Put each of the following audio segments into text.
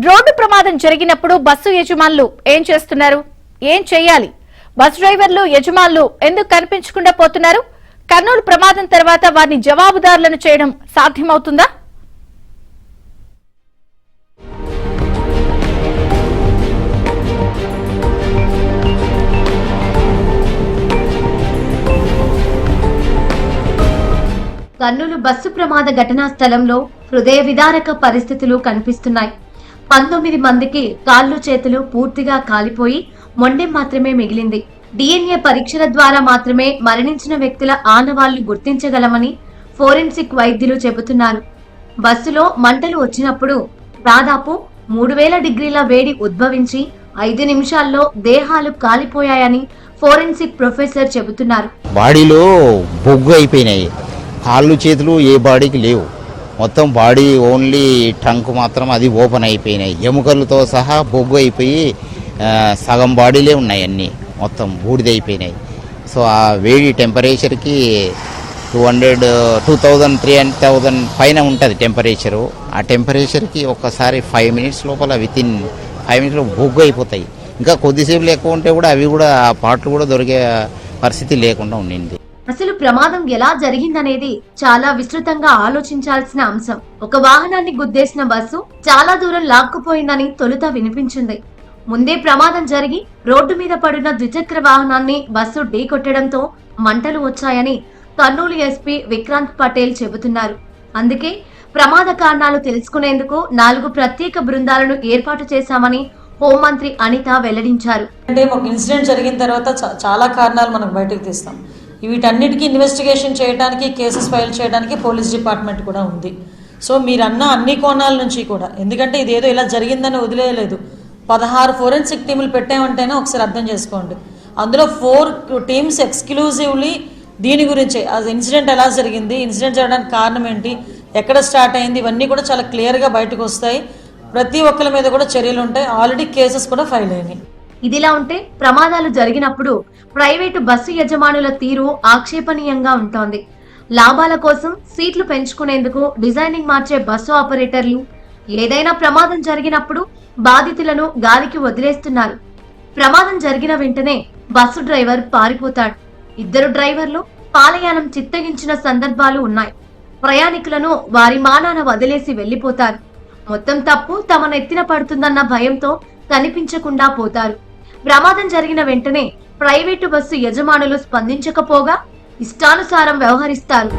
Road ప్రమాదం జరిగినప్పుడు bus యజమానులు ఏం చేస్తున్నారు? ఏం చేయాలి? బస్ డ్రైవర్లు యజమానులు ఎందుకు కనిపించకుండా పోతున్నారు? కర్నూలు ప్రమాదం తర్వాత వారిని జవాబుదారులను చేయడం సాధ్యమవుతుందా? కర్నూలు బస్సు ప్రమాద ఘటనా స్థలంలో హృదయ విదారక పరిస్థితులు కనిపిస్తున్నాయి. 19 మందికి కాళ్ళు చేతులు పూర్తిగా కాలిపోయి మొండెం మాత్రమే మిగిలింది. DNA పరీక్షల ద్వారా మాత్రమే మరణించిన వ్యక్తుల ఆనవాళ్లు గుర్తించగలమని ఫోరెన్సిక్ వైద్యులు చెబుతున్నారు. బస్సులో మంటలు వచ్చినప్పుడు దాదాపు 3000 డిగ్రీల వేడి ఉద్భవించి 5 నిమిషాల్లో దేహాలు కాలిపోయాయని ఫోరెన్సిక్ ప్రొఫెసర్ చెబుతున్నారు. బాడీలో బొగ్గు అయిపోయినాయి, కాళ్ళు చేతులు ఏ బాడీకి లేవు, మొత్తం బాడీ ఓన్లీ ట్రంక్ మాత్రం అది ఓపెన్ అయిపోయినాయి, ఎముకలతో సహా బొగ్గు అయిపోయి సగం బాడీలే ఉన్నాయి, అన్నీ మొత్తం బూడిదైపోయినాయి. సో ఆ వేడి టెంపరేచర్కి 2000-3000 పైన ఉంటుంది టెంపరేచరు. ఆ టెంపరేచర్కి ఒక్కసారి 5 మినిట్స్ లోపల వితిన్ 5 మినిట్స్లో బొగ్గు అయిపోతాయి. ఇంకా కొద్దిసేపు లేకుండా ఉంటే కూడా అవి కూడా ఆ పార్ట్లు కూడా దొరికే పరిస్థితి లేకుండా ఉండింది. అసలు ప్రమాదం ఎలా జరిగిందనేది చాలా విస్తృతంగా ఆలోచించాల్సిన అంశం. ఒక వాహనాన్ని గుద్దేసిన బస్సు చాలా దూరం లాక్కుపోయిందని తొలుత వినిపించింది. ముందే ప్రమాదం జరిగి రోడ్డు మీద పడిన ద్విచక్ర వాహనాన్ని బస్సు ఢీకొట్టడంతో మంటలు వచ్చాయని కర్నూలు ఎస్పీ విక్రాంత్ పటేల్ చెబుతున్నారు. అందుకే ప్రమాద కారణాలు తెలుసుకునేందుకు 4 ప్రత్యేక బృందాలను ఏర్పాటు చేశామని హోంమంత్రి అనిత వెల్లడించారు. అంటే ఒక ఇన్సిడెంట్ జరిగిన తర్వాత చాలా కారణాలు మనం బయటకు తీస్తాం. వీటన్నిటికీ ఇన్వెస్టిగేషన్ చేయడానికి, కేసెస్ ఫైల్ చేయడానికి పోలీస్ డిపార్ట్మెంట్ కూడా ఉంది. సో మీరన్న అన్ని కోణాల నుంచి కూడా, ఎందుకంటే ఇదేదో ఇలా జరిగిందని వదిలేయలేదు, 16 ఫోరెన్సిక్ టీములు పెట్టామంటేనే ఒకసారి అర్థం చేసుకోండి. అందులో 4 టీమ్స్ ఎక్స్క్లూజివ్లీ దీని గురించే, అది ఇన్సిడెంట్ ఎలా జరిగింది, ఇన్సిడెంట్ జరగడానికి కారణం ఏంటి, ఎక్కడ స్టార్ట్ అయింది, ఇవన్నీ కూడా చాలా క్లియర్గా బయటకు వస్తాయి. ప్రతి ఒక్కరి మీద కూడా చర్యలు ఉంటాయి. ఆల్రెడీ కేసెస్ కూడా ఫైల్ అయినాయి. ఇదిలా ఉంటే ప్రమాదాలు జరిగినప్పుడు ప్రైవేటు బస్సు యజమానుల తీరు ఆక్షేపణీయంగా ఉంటోంది. లాభాల కోసం సీట్లు పెంచుకునేందుకు డిజైనింగ్ మార్చే బస్సు ఆపరేటర్లు ఏదైనా ప్రమాదం జరిగినప్పుడు బాధితులను గాలికి వదిలేస్తున్నారు. ప్రమాదం జరిగిన వెంటనే బస్సు డ్రైవర్ పారిపోతాడు. 2 డ్రైవర్లు పాలయానం చిత్తగించిన సందర్భాలు ఉన్నాయి. ప్రయాణికులను వారి మానాన వదిలేసి వెళ్లిపోతారు. మొత్తం తప్పు తమ నెత్తిన పడుతుందన్న భయంతో కనిపించకుండా పోతారు. ప్రమాదం జరిగిన వెంటనే ప్రైవేటు బస్సు యజమానులు స్పందించకపోగా ఇష్టానుసారం వ్యవహరిస్తారు.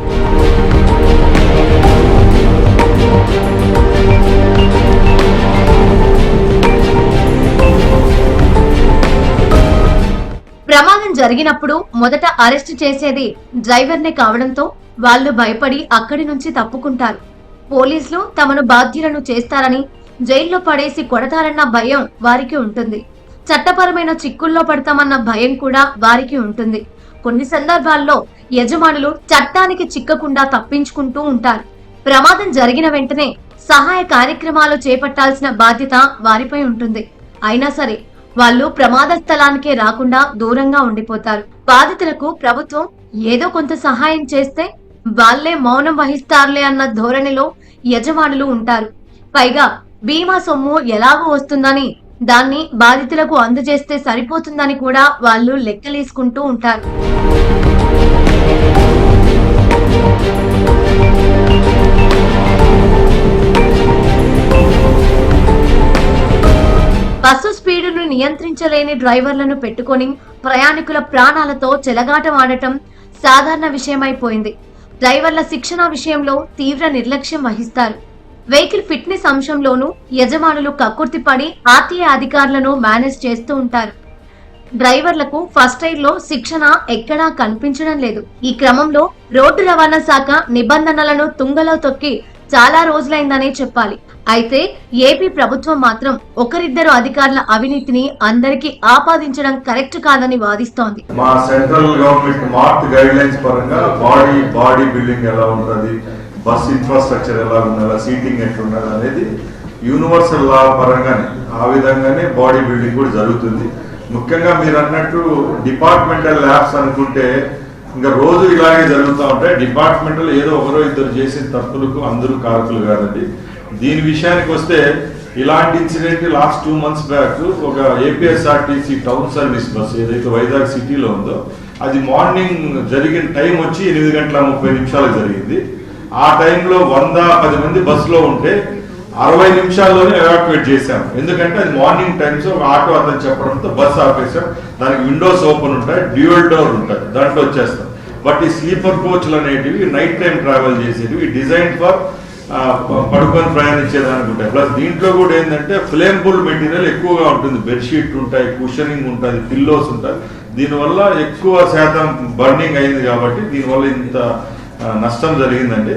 ప్రమాదం జరిగినప్పుడు మొదట అరెస్టు చేసేది డ్రైవర్నే కావడంతో వాళ్ళు భయపడి అక్కడి నుంచి తప్పుకుంటారు. పోలీసులు తమను బాధ్యులను చేస్తారని, జైల్లో పడేసి కొడతారన్న భయం వారికి ఉంటుంది. చట్టపరమైన చిక్కుల్లో పడతామన్న భయం కూడా వారికి ఉంటుంది. కొన్ని సందర్భాల్లో యజమానులు చట్టానికి చిక్కకుండా తప్పించుకుంటూ ఉంటారు. ప్రమాదం జరిగిన వెంటనే సహాయ కార్యక్రమాలు చేపట్టాల్సిన బాధ్యత వారిపై ఉంటుంది. అయినా సరే వాళ్ళు ప్రమాద స్థలానికే రాకుండా దూరంగా ఉండిపోతారు. బాధితులకు ప్రభుత్వం ఏదో కొంత సహాయం చేస్తే వాళ్లే మౌనం వహిస్తారులే అన్న ధోరణిలో యజమానులు ఉంటారు. పైగా బీమా సొమ్ము ఎలాగో వస్తుందని, దాన్ని బాధితులకు అందజేస్తే సరిపోతుందని కూడా వాళ్ళు లెక్కలేసుకుంటూ ఉంటారు. బస్సు స్పీడును నియంత్రించలేని డ్రైవర్లను పెట్టుకొని ప్రయాణికుల ప్రాణాలతో చెలగాటమాడటం సాధారణ విషయమైపోయింది. డ్రైవర్ల శిక్షణ విషయంలో తీవ్ర నిర్లక్ష్యం వహిస్తారు. వెహికల్ ఫిట్నెస్ అంశంలోనూ యజమానులు కక్కుర్తిపడి ఆర్టీఏ అధికారులను మేనేజ్ చేస్తూ ఉంటారు. డ్రైవర్లకు ఫస్ట్ ఎయిడ్ లో శిక్షణ ఎక్కడా కనిపించడం లేదు. ఈ క్రమంలో రోడ్డు రవాణా శాఖ నిబంధనలను తుంగలో తొక్కి చాలా రోజులైందనే చెప్పాలి. అయితే ఏపీ ప్రభుత్వం మాత్రం 1-2 అధికారుల అవినీతిని అందరికీ ఆపాదించడం కరెక్ట్ కాదని వాదిస్తోంది. మా central government mark guide lines పరంగా బాడీ బిల్డింగ్ ఎలా ఉంటుంది, బస్ ఇన్ఫ్రాస్ట్రక్చర్ ఎలా ఉండాలి, సీటింగ్ ఎట్లుండాలి అనేది యూనివర్సల్ లా పరంగానే ఆ విధంగానే బాడీ బిల్డింగ్ కూడా జరుగుతుంది. ముఖ్యంగా మీరు అన్నట్టు డిపార్ట్మెంటల్ ల్యాబ్స్ అనుకుంటే ఇంకా రోజు ఇలాగే జరుగుతూ ఉంటాయి. డిపార్ట్మెంటల్ ఏదో 1-2 చేసిన తప్పులకు అందరూ కారకులు కాదండి. దీని విషయానికి వస్తే ఇలాంటి ఇన్సిడెంట్ లాస్ట్ 2 months బ్యాక్ ఒక ఏపీఎస్ఆర్టీసీ టౌన్ సర్వీస్ బస్సు ఏదైతే వైజాగ్ సిటీలో ఉందో అది మార్నింగ్ జరిగిన టైం వచ్చి 8:30 జరిగింది. ఆ టైంలో 110 మంది బస్సులో ఉంటే 60 నిమిషాల్లోనే ఎవాక్యువేట్ చేశాం. ఎందుకంటే అది మార్నింగ్ టైమ్స్ ఒక ఆటో అతను చెప్పడంతో బస్సు ఆపేసాం. దానికి విండోస్ ఓపెన్ ఉంటాయి, డ్యూయల్ డోర్ ఉంటాయి, దాంట్లో వచ్చేస్తాం. బట్ ఈ స్లీపర్ కోచ్లు అనేటివి నైట్ టైం ట్రావెల్ చేసేటివి డిజైన్ ఫర్ పడుకొని ప్రయాణించేదానికి ఉంటాయి. ప్లస్ దీంట్లో కూడా ఏంటంటే ఫ్లేమబుల్ మెటీరియల్ ఎక్కువగా ఉంటుంది. బెడ్షీట్ ఉంటాయి, కుషనింగ్ ఉంటుంది, పిల్లోస్ ఉంటాయి. దీనివల్ల ఎక్కువ శాతం బర్నింగ్ అయింది కాబట్టి దీనివల్ల ఇంత నష్టం జరిగిందండి.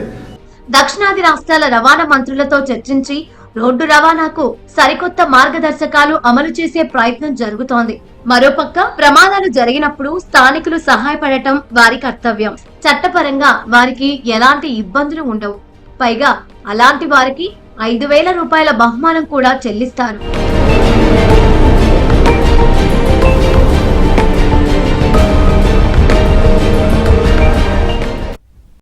దక్షిణాది రాష్ట్రాల రవాణా మంత్రులతో చర్చించి రోడ్డు రవాణాకు సరికొత్త మార్గదర్శకాలు అమలు చేసే ప్రయత్నం జరుగుతోంది. మరోపక్క ప్రమాదాలు జరిగినప్పుడు స్థానికులు సహాయపడటం వారి కర్తవ్యం. చట్టపరంగా వారికి ఎలాంటి ఇబ్బందులు ఉండవు. పైగా అలాంటి వారికి 5,000 రూపాయల బహుమానం కూడా చెల్లిస్తారు.